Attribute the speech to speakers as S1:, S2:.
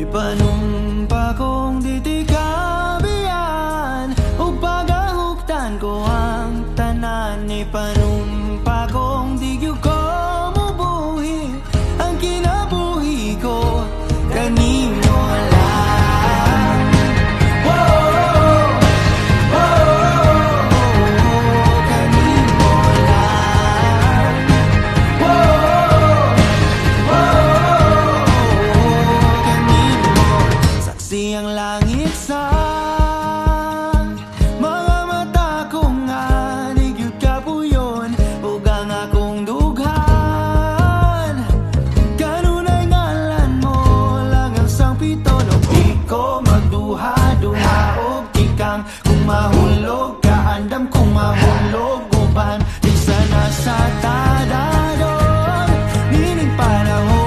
S1: Ipanumpa kong ditikabian ug pagahugtan ko ang tanan. Ipanumpa kong di gyud ko mubuhi ang kinabuhi ko kanimo lang. Kanimo lang. Saksi ang langit sa mga mata ko nga nigyud kapuyon ug ang akong dughan. Kanunay ngalan mo lang ang sangpito. No, di ko magduha-duha og tikang kung mahulog ka, andam kung mahulog uban. Di sana sa tadadon nining panahon.